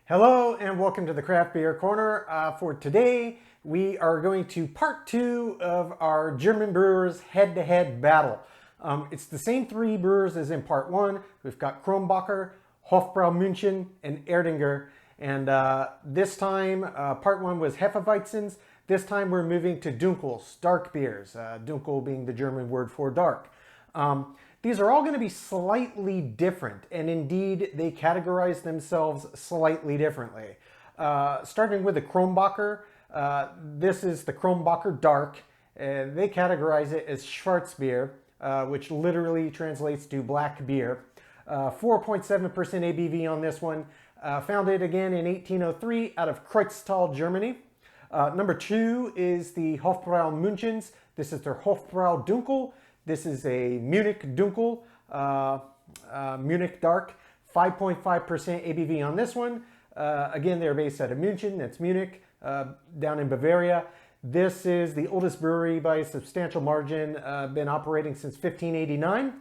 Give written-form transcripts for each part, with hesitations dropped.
Hello and welcome to the Craft Beer Corner. For today, we are going to part two of our German brewers head-to-head battle. It's the same three brewers as in part one. We've got Kronbacher, Hofbrau München, and Erdinger. And this time, part one was Hefeweizens. This time we're moving to Dunkels, dark beers. Dunkel being the German word for dark. These are all going to be slightly different, and indeed they categorize themselves slightly differently. Starting with the Kronbacher, this is the Kronbacher Dark. They categorize it as Schwarzbier, which literally translates to black beer. 4.7% ABV on this one. Founded again in 1803 out of Kreuztal, Germany. Number two is the Hofbrau Münchens. This is their Hofbrau Dunkel. This is a Munich Dunkel, Munich Dark, 5.5% ABV on this one. Again, they're based out of München, that's Munich, down in Bavaria. This is the oldest brewery by a substantial margin, been operating since 1589.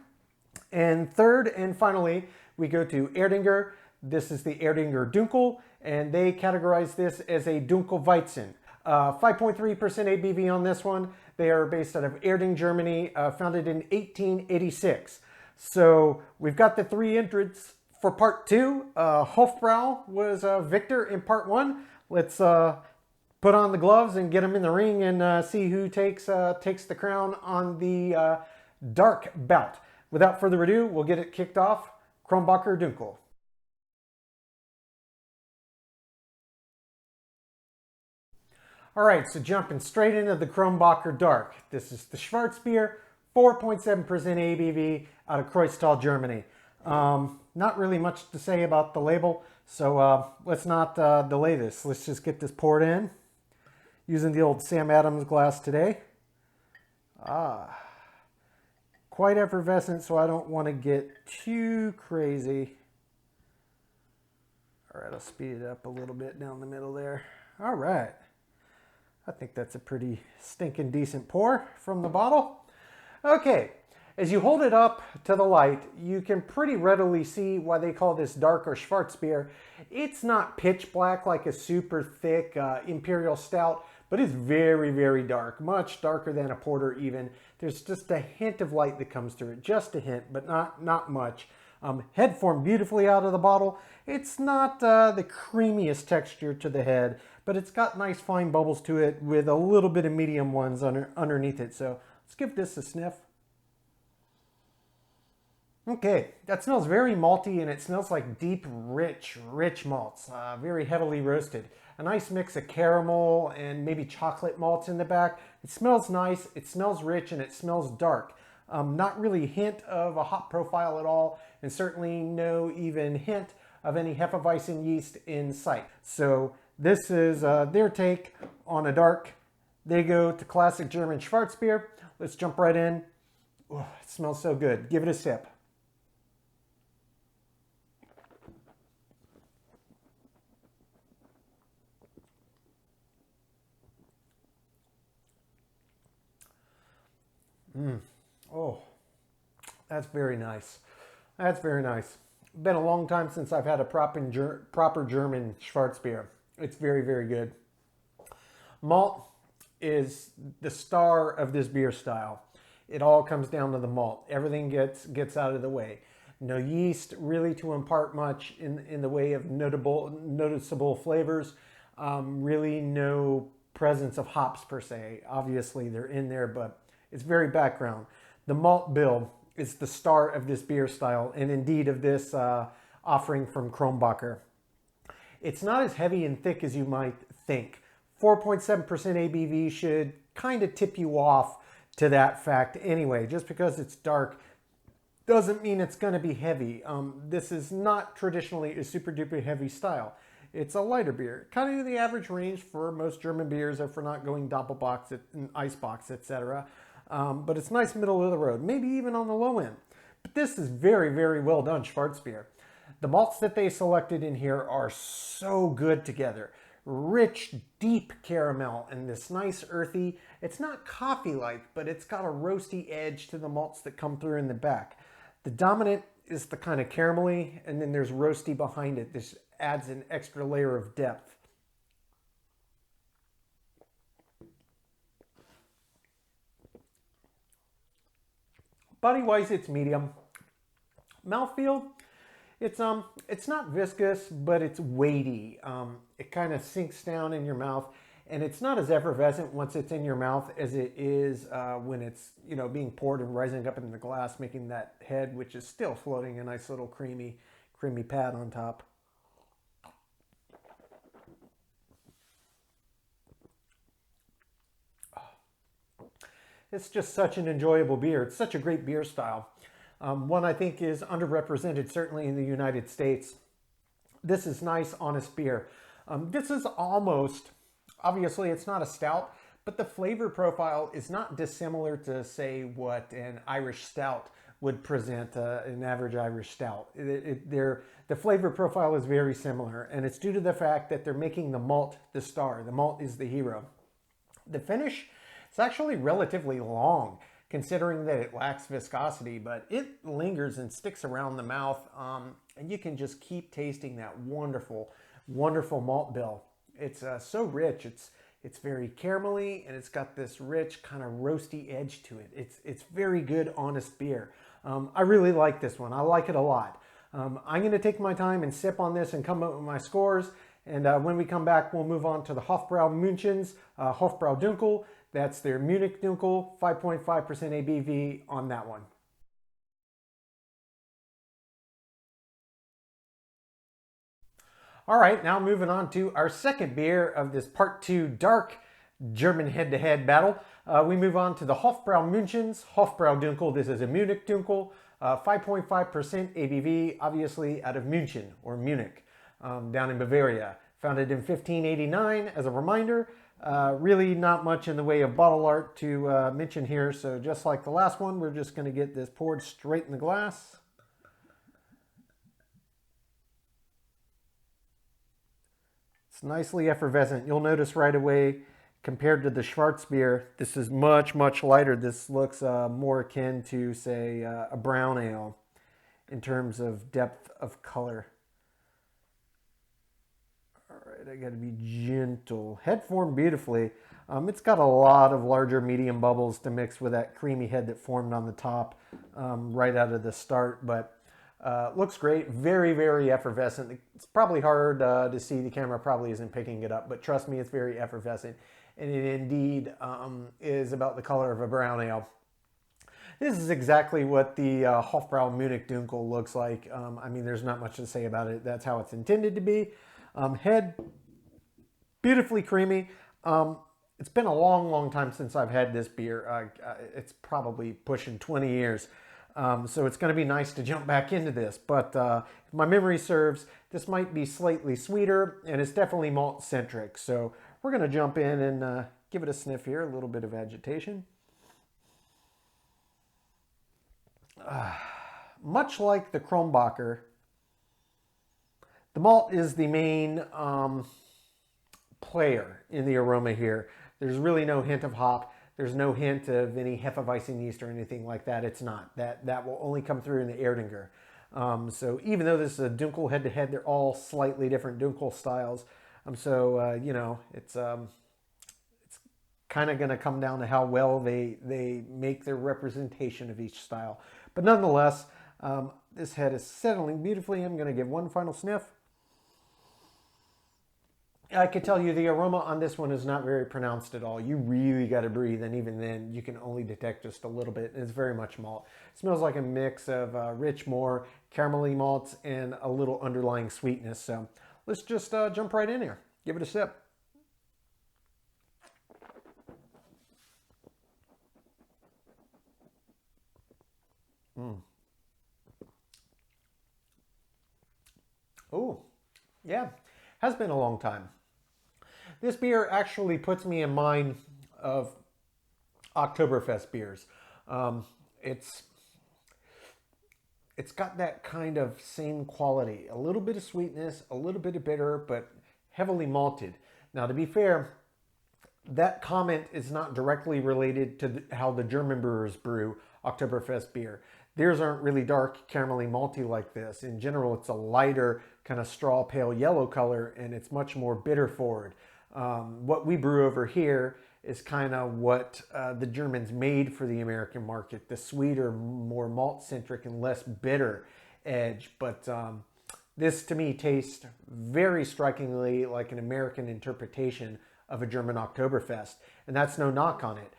And third and finally, we go to Erdinger. This is the Erdinger Dunkel, and they categorize this as a Dunkelweizen. 5.3% ABV on this one. They are based out of Erding, Germany, founded in 1886. So we've got the three entrants for part two. Hofbrau was victor in part one. Let's put on the gloves and get them in the ring and see who takes the crown on the dark bout. Without further ado, we'll get it kicked off. Kronbacher Dunkel. All right, so jumping straight into the Kronbacher Dark. This is the Schwarzbier, 4.7% ABV out of Kreuztal, Germany. Not really much to say about the label, so let's not delay this. Let's just get this poured in using the old Sam Adams glass today. Quite effervescent, so I don't want to get too crazy. All right, I'll speed it up a little bit down the middle there. All right. I think that's a pretty stinking decent pour from the bottle. Okay, as you hold it up to the light, you can pretty readily see why they call this dark or Schwarzbier. It's not pitch black like a super thick imperial stout, but it's very, very dark, much darker than a porter even. There's just a hint of light that comes through it, just a hint, but not much. Head formed beautifully out of the bottle. It's not the creamiest texture to the head, but it's got nice fine bubbles to it with a little bit of medium ones underneath it. So let's give this a sniff. Okay, that smells very malty, and it smells like deep, rich malts, very heavily roasted. A nice mix of caramel and maybe chocolate malts in the back. It smells nice, it smells rich, and it smells dark. Not really a hint of a hop profile at all, and certainly no even hint of any Hefeweizen yeast in sight. So this is their take on a dark. They go to classic German Schwarzbier. Let's jump right in. Oh, it smells so good. Give it a sip. Oh, that's very nice. That's very nice. Been a long time since I've had a proper German Schwarzbier. It's very, very good. Malt is the star of this beer style. It all comes down to the malt. Everything gets out of the way. No yeast really to impart much in the way of noticeable flavors. Really no presence of hops per se. Obviously they're in there, but it's very background. The malt bill is the star of this beer style, and indeed of this offering from Kronbacher. It's not as heavy and thick as you might think. 4.7% ABV should kind of tip you off to that fact anyway. Just because it's dark doesn't mean it's going to be heavy. This is not traditionally a super duper heavy style. It's a lighter beer, kind of the average range for most German beers if we're not going Doppelbock and Icebox, etc. But it's nice middle of the road, maybe even on the low end. But this is very, very well done Schwarzbier. The malts that they selected in here are so good together. Rich, deep caramel and this nice earthy. It's not coffee-like, but it's got a roasty edge to the malts that come through in the back. The dominant is the kind of caramelly, and then there's roasty behind it. This adds an extra layer of depth. Body-wise, it's medium. Mouthfeel, it's not viscous, but it's weighty. It kind of sinks down in your mouth, and it's not as effervescent once it's in your mouth as it is when it's being poured and rising up into the glass, making that head, which is still floating, a nice little creamy pad on top. It's just such an enjoyable beer. It's such a great beer style. One I think is underrepresented, certainly in the United States. This is nice, honest beer. This is almost, obviously it's not a stout, but the flavor profile is not dissimilar to, say, what an Irish stout would present, an average Irish stout. The flavor profile is very similar, and it's due to the fact that they're making the malt the star. The malt is the hero. The finish, it's actually relatively long, considering that it lacks viscosity, but it lingers and sticks around the mouth, and you can just keep tasting that wonderful, wonderful malt bill. It's so rich. It's very caramelly, and it's got this rich kind of roasty edge to it. It's very good, honest beer. I really like this one. I like it a lot. I'm going to take my time and sip on this and come up with my scores. And when we come back, we'll move on to the Hofbrau München's Hofbrau Dunkel. That's their Munich Dunkel, 5.5% ABV on that one. All right, now moving on to our second beer of this part 2 dark German head-to-head battle. We move on to the Hofbrau München's Hofbrau Dunkel. This is a Munich Dunkel, 5.5% ABV, obviously out of München or Munich, down in Bavaria. Founded in 1589, as a reminder. Really not much in the way of bottle art to mention here, so just like the last one, we're just going to get this poured straight in the glass. It's nicely effervescent. You'll notice right away, compared to the Schwarzbier, this is much, much lighter. This looks more akin to, say, a brown ale in terms of depth of color. I got to be gentle. Head formed beautifully. It's got a lot of larger medium bubbles to mix with that creamy head that formed on the top right out of the start, but looks great. Very, very effervescent. It's probably hard to see. The camera probably isn't picking it up, but trust me, it's very effervescent, and it indeed is about the color of a brown ale. This is exactly what the Hofbrau Munich Dunkel looks like. I mean, there's not much to say about it. That's how it's intended to be. Head, beautifully creamy. It's been a long, long time since I've had this beer. It's probably pushing 20 years. So it's going to be nice to jump back into this. But if my memory serves, this might be slightly sweeter, and it's definitely malt-centric. So we're going to jump in and give it a sniff here, a little bit of agitation. Much like the Kronbacher, the malt is the main player in the aroma here. There's really no hint of hop. There's no hint of any Hefeweizen yeast or anything like that. It's not. That will only come through in the Erdinger. So even though this is a Dunkel head-to-head, they're all slightly different Dunkel styles. You know, it's kind of going to come down to how well they make their representation of each style. But nonetheless, this head is settling beautifully. I'm going to give one final sniff. I could tell you the aroma on this one is not very pronounced at all. You really got to breathe, and even then you can only detect just a little bit. It's very much malt. It smells like a mix of rich, more caramelly malts and a little underlying sweetness. So let's just jump right in here. Give it a sip. Oh, yeah, has been a long time. This beer actually puts me in mind of Oktoberfest beers. It's got that kind of same quality. A little bit of sweetness, a little bit of bitter, but heavily malted. Now, to be fair, that comment is not directly related to how the German brewers brew Oktoberfest beer. Theirs aren't really dark, caramelly malty like this. In general, it's a lighter, kind of straw pale yellow color, and it's much more bitter forward. What we brew over here is kind of what the Germans made for the American market, the sweeter, more malt centric and less bitter edge. But this to me tastes very strikingly like an American interpretation of a German Oktoberfest, and that's no knock on it.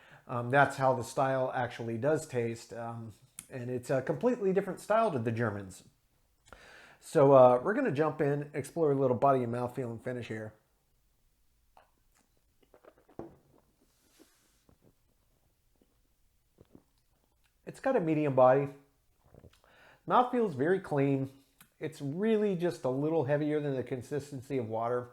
That's how the style actually does taste, and it's a completely different style to the Germans. So we're going to jump in, explore a little body and mouthfeel and finish here. It's got a medium body. Mouth feels very clean. It's really just a little heavier than the consistency of water.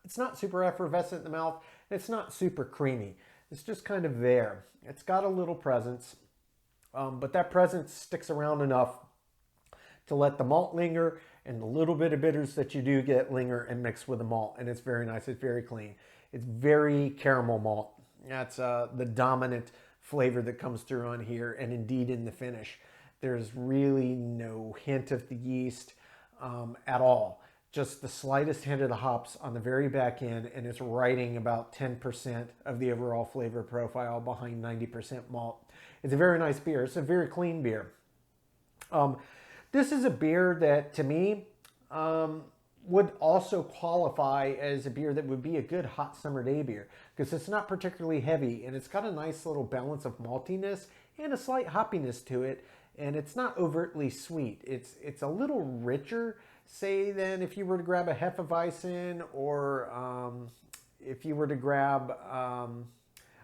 It's not super effervescent in the mouth. It's not super creamy. It's just kind of there. It's got a little presence, but that presence sticks around enough to let the malt linger and the little bit of bitters that you do get linger and mix with the malt. And it's very nice. It's very clean. It's very caramel malt. That's the dominant flavor that comes through on here, and indeed in the finish. There's really no hint of the yeast at all. Just the slightest hint of the hops on the very back end, and it's writing about 10% of the overall flavor profile behind 90% malt. It's a very nice beer. It's a very clean beer. This is a beer that, to me, would also qualify as a beer that would be a good hot summer day beer, because it's not particularly heavy, and it's got a nice little balance of maltiness and a slight hoppiness to it, and it's not overtly sweet. It's a little richer, say, than if you were to grab a Hefeweizen, or if you were to grab a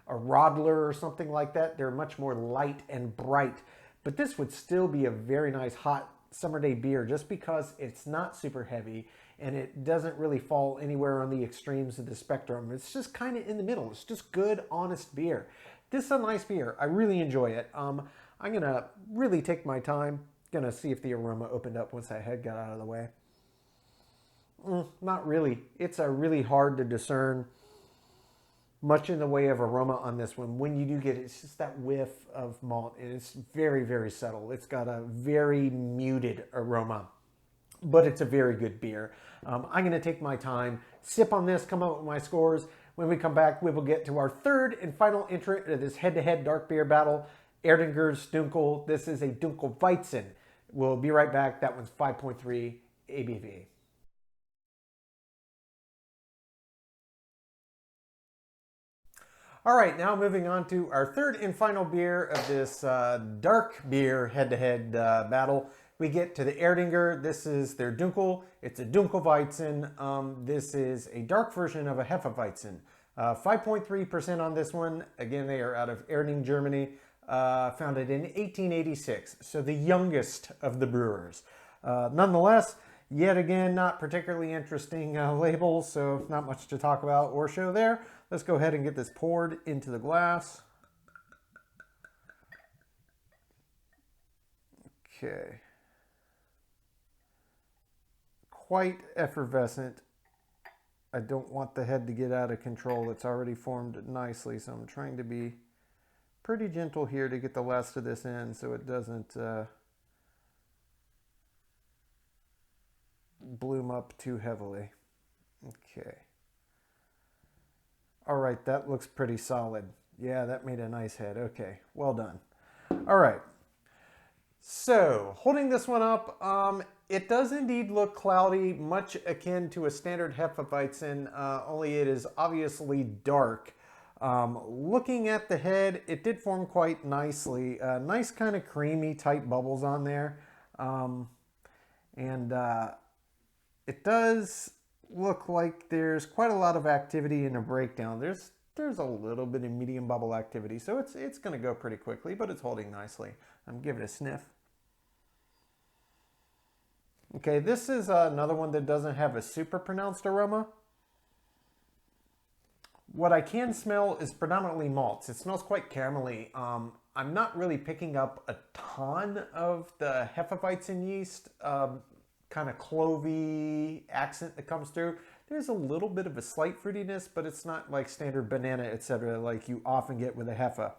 Rodler or something like that. They're much more light and bright, but this would still be a very nice hot summer day beer just because it's not super heavy and it doesn't really fall anywhere on the extremes of the spectrum. It's just kind of in the middle. It's just good, honest beer. This is a nice beer. I really enjoy it. I'm going to really take my time. Going to see if the aroma opened up once that head got out of the way. Not really. It's really hard to discern much in the way of aroma on this one. When you do get it, it's just that whiff of malt, and it's very, very subtle. It's got a very muted aroma, but it's a very good beer. I'm going to take my time, sip on this, come up with my scores. When we come back, we will get to our third and final entrant of this head-to-head dark beer battle, Erdinger's Dunkel. This is a Dunkelweizen. We'll be right back. That one's 5.3 ABV. All right, now moving on to our third and final beer of this dark beer head-to-head battle. We get to the Erdinger. This is their Dunkel. It's a Dunkelweizen. This is a dark version of a Hefeweizen. 5.3% on this one. Again, they are out of Erding, Germany. Founded in 1886, so the youngest of the brewers. Nonetheless, yet again, not particularly interesting labels, so not much to talk about or show there. Let's go ahead and get this poured into the glass. Okay. Quite effervescent. I don't want the head to get out of control. It's already formed nicely, so I'm trying to be pretty gentle here to get the last of this in so it doesn't bloom up too heavily. Okay. All right, that looks pretty solid. Yeah, that made a nice head. Okay, well done. All right. So, holding this one up, it does indeed look cloudy, much akin to a standard Hefeweizen, only it is obviously dark. Looking at the head, it did form quite nicely. Nice kind of creamy tight bubbles on there. It does look like there's quite a lot of activity in a breakdown. There's a little bit of medium bubble activity, so it's going to go pretty quickly, but it's holding nicely. Give it a sniff. Okay, this is another one that doesn't have a super pronounced aroma. What I can smell is predominantly malts. It smells quite caramelly. I'm not really picking up a ton of the Hefeweizen yeast kind of clovey accent that comes through. There's a little bit of a slight fruitiness, but it's not like standard banana, etc., like you often get with a Hefe.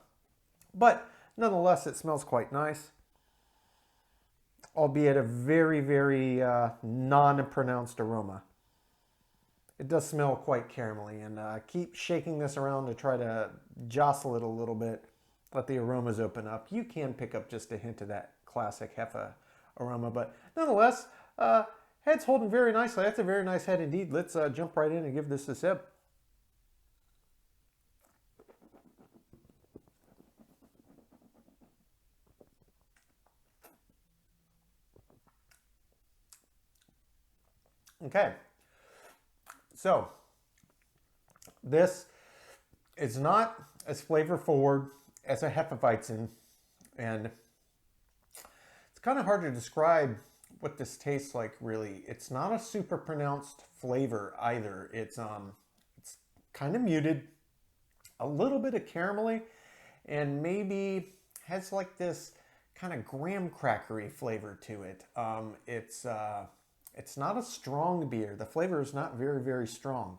But nonetheless, it smells quite nice. albeit a very, very non-pronounced aroma. It does smell quite caramelly, and keep shaking this around to try to jostle it a little bit, let the aromas open up. You can pick up just a hint of that classic Heffa aroma, but nonetheless, head's holding very nicely. That's a very nice head indeed. Let's jump right in and give this a sip. Okay, so this is not as flavor forward as a Hefeweizen, and it's kind of hard to describe what this tastes like, really. It's not a super pronounced flavor either. It's kind of muted, a little bit of caramelly, and maybe has like this kind of graham crackery flavor to it. It's not a strong beer. The flavor is not very, very strong.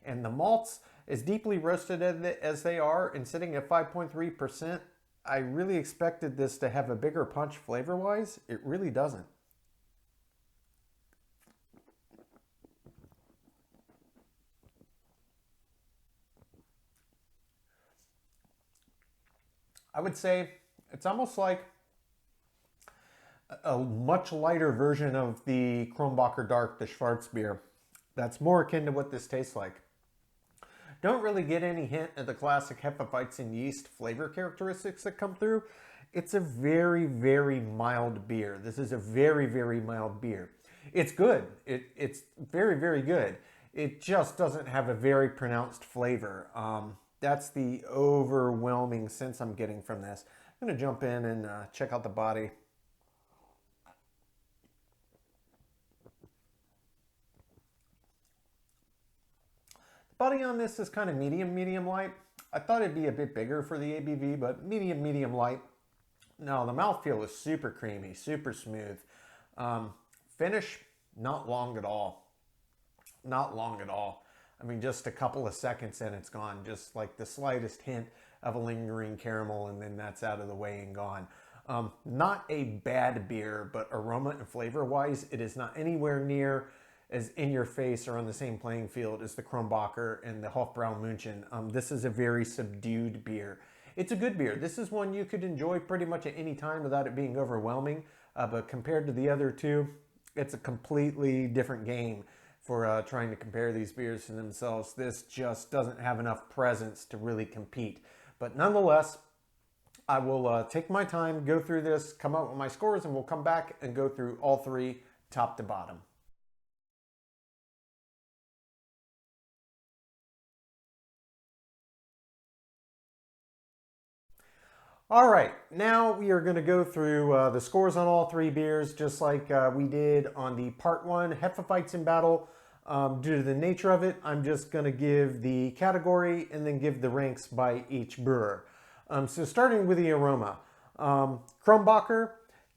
And the malts, as deeply roasted as they are and sitting at 5.3%, I really expected this to have a bigger punch flavor-wise. It really doesn't. I would say it's almost like a much lighter version of the Kronbacher Dark, the Schwarzbier. That's more akin to what this tastes like. Don't really get any hint of the classic Hefeweizen yeast flavor characteristics that come through. It's a very, very mild beer. This is a very, very mild beer. It's good. It's very, very good. It just doesn't have a very pronounced flavor. That's the overwhelming sense I'm getting from this. I'm going to jump in and check out the body. Body on this is kind of medium light. I thought it'd be a bit bigger for the ABV, but medium light. No, the mouthfeel is super creamy, super smooth. Finish, not long at all. Not long at all. I mean, just a couple of seconds and it's gone. Just like the slightest hint of a lingering caramel, and then that's out of the way and gone. Not a bad beer, but aroma and flavor-wise, it is not anywhere near as in your face or on the same playing field as the Kronbacher and the Hofbraumunchen. This is a very subdued beer. It's a good beer. This is one you could enjoy pretty much at any time without it being overwhelming, but compared to the other two, it's a completely different game for trying to compare these beers to themselves. This just doesn't have enough presence to really compete. But nonetheless, I will take my time, go through this, come up with my scores, and we'll come back and go through all three top to bottom. All right, now we are going to go through the scores on all three beers, just like we did on the part one Hefeweizen battle. Due to the nature of it, I'm just going to give the category and then give the ranks by each brewer. So starting with the aroma, Kronbacher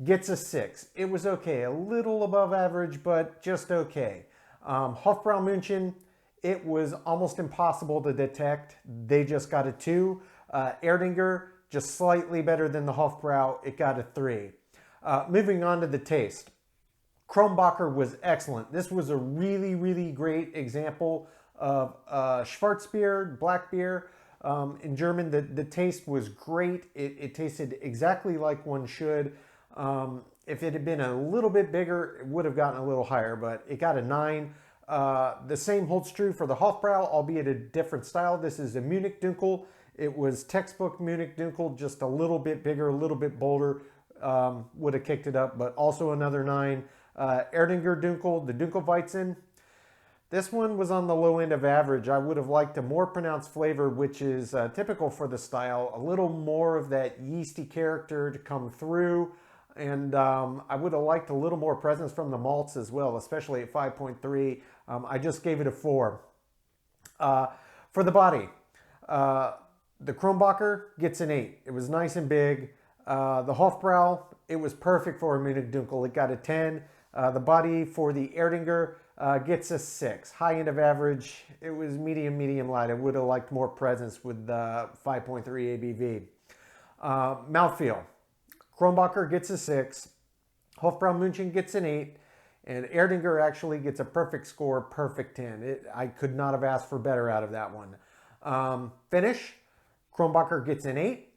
gets a 6. It was okay, a little above average, but just okay. Hofbraumunchen, it was almost impossible to detect. They just got a 2. Erdinger, just slightly better than the Hofbrau. It got a 3. Moving on to the taste. Kronbacher was excellent. This was a really, really great example of Schwarzbier, black beer. In German, the taste was great. It tasted exactly like one should. If it had been a little bit bigger, it would have gotten a little higher, but it got a 9. The same holds true for the Hofbrau, albeit a different style. This is a Munich Dunkel. It was textbook Munich Dunkel, just a little bit bigger, a little bit bolder. Would have kicked it up, but also another 9. Erdinger Dunkel, the Dunkelweizen. This one was on the low end of average. I would have liked a more pronounced flavor, which is typical for the style. A little more of that yeasty character to come through. And I would have liked a little more presence from the malts as well, especially at 5.3. I just gave it a 4. For the body, the Kronbacher gets an 8. It was nice and big. The Hofbrau, it was perfect for a Munich Dunkel. It got a 10. The body for the Erdinger gets a 6. High end of average. It was medium light. I would have liked more presence with the 5.3 ABV. Mouthfeel. Kronbacher gets a 6. Hofbraumunchen gets an 8, and Erdinger actually gets a perfect score, perfect 10. I could not have asked for better out of that one. Finish, Kronbacher gets an 8.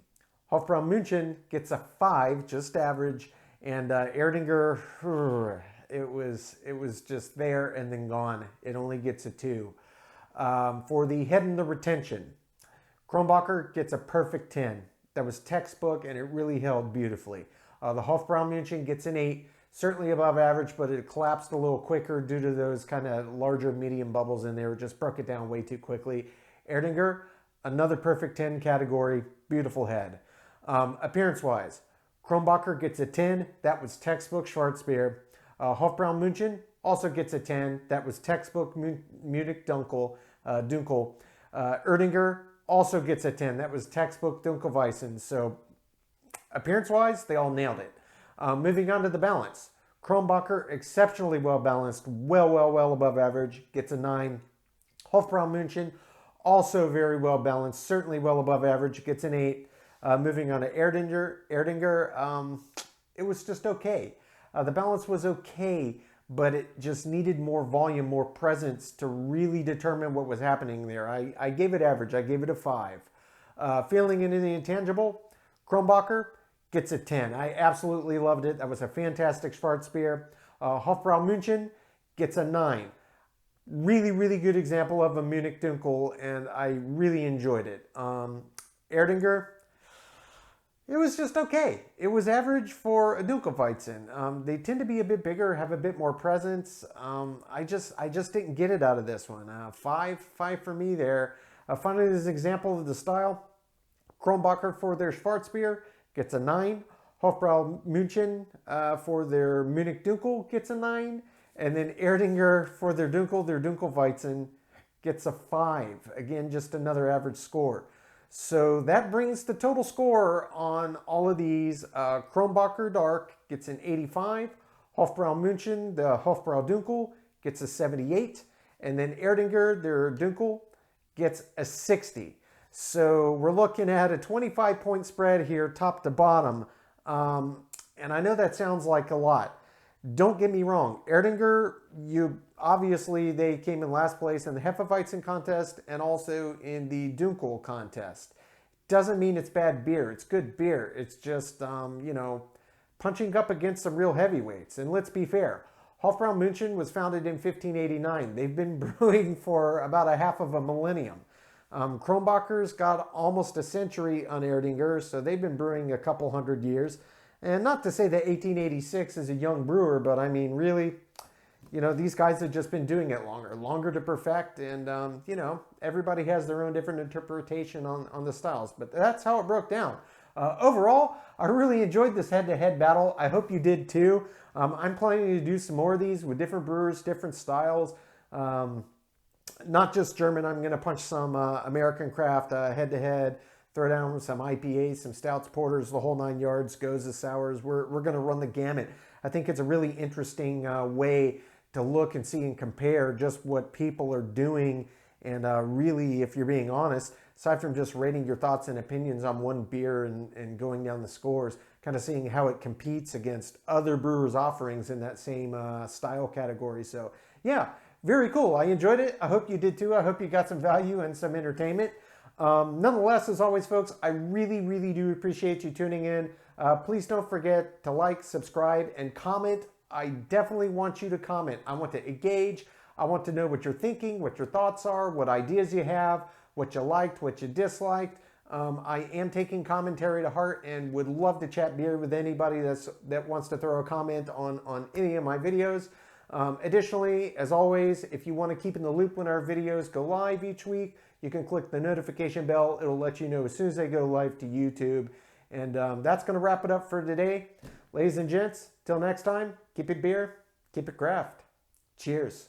Hofbraumunchen gets a 5, just average. And Erdinger, it was just there and then gone. It only gets a 2. For the head and the retention, Kronbacher gets a perfect 10. That was textbook, and it really held beautifully. The Hofbraumunchen gets an 8, certainly above average, but it collapsed a little quicker due to those kind of larger medium bubbles in there. It just broke it down way too quickly. Erdinger, another perfect 10 category, beautiful head. Appearance-wise, Kronbacher gets a 10. That was textbook Schwarzbier. Hofbraumunchen also gets a 10. That was textbook Munich dunkel. Erdinger also gets a 10. That was textbook Dunkelweizen. So appearance-wise, they all nailed it. Moving on to the balance. Kronbacher, exceptionally well balanced, well above average, gets a 9. Hofbraumunchen, also very well balanced, certainly well above average, gets an 8. Moving on to Erdinger. Erdinger, it was just okay. The balance was okay, but it just needed more volume, more presence to really determine what was happening there. I gave it average. I gave it a 5. Feeling into the intangible, Kronbacher gets a 10. I absolutely loved it. That was a fantastic Schwarzbier. Hofbraumunchen gets a 9. Really good example of a Munich Dunkel, and I really enjoyed it. Erdinger, it was just okay. It was average for a Dunkelweizen. They tend to be a bit bigger, have a bit more presence. I just didn't get it out of this one. 5 for me there. Finally, this example of the style. Kronbacher for their Schwarzbier gets a 9. Hofbraumunchen for their Munich Dunkel gets a 9. And then Erdinger for their Dunkelweizen gets a 5. Again, just another average score. So that brings the total score on all of these. Kronbacher Dark gets an 85. Hofbraumunchen, the Hofbrau Dunkel, gets a 78. And then Erdinger, their Dunkel, gets a 60. So we're looking at a 25-point spread here, top to bottom. And I know that sounds like a lot. Don't get me wrong. Erdinger, obviously they came in last place in the Hefeweizen contest and also in the Dunkel contest. Doesn't mean it's bad beer. It's good beer. It's just, punching up against some real heavyweights. And let's be fair. Hofbraumunchen was founded in 1589. They've been brewing for about a half of a millennium. Kronbacher's got almost a century on Erdinger, so they've been brewing a couple hundred years. And not to say that 1886 is a young brewer, but I mean, really, these guys have just been doing it longer to perfect. And, everybody has their own different interpretation on the styles. But that's how it broke down. Overall, I really enjoyed this head-to-head battle. I hope you did too. I'm planning to do some more of these with different brewers, different styles. Not just German. I'm going to punch some American craft head-to-head. Throw down some IPAs, some stouts, porters, the whole 9 yards, goes to sours. We're going to run the gamut. I think it's a really interesting way to look and see and compare just what people are doing. And really, if you're being honest, aside from just rating your thoughts and opinions on one beer and going down the scores, kind of seeing how it competes against other brewers' offerings in that same style category. So yeah, very cool. I enjoyed it. I hope you did too. I hope you got some value and some entertainment. Nonetheless, as always, folks, I really do appreciate you tuning in. Please don't forget to like, subscribe, and comment. I definitely want you to comment. I want to engage. I want to know what you're thinking, what your thoughts are, what ideas you have, what you liked, what you disliked. I am taking commentary to heart and would love to chat beer with anybody that wants to throw a comment on any of my videos. Additionally, as always, if you want to keep in the loop when our videos go live each week, you can click the notification bell. It'll let you know as soon as they go live to YouTube. And that's going to wrap it up for today. Ladies and gents, till next time, keep it beer, keep it craft. Cheers.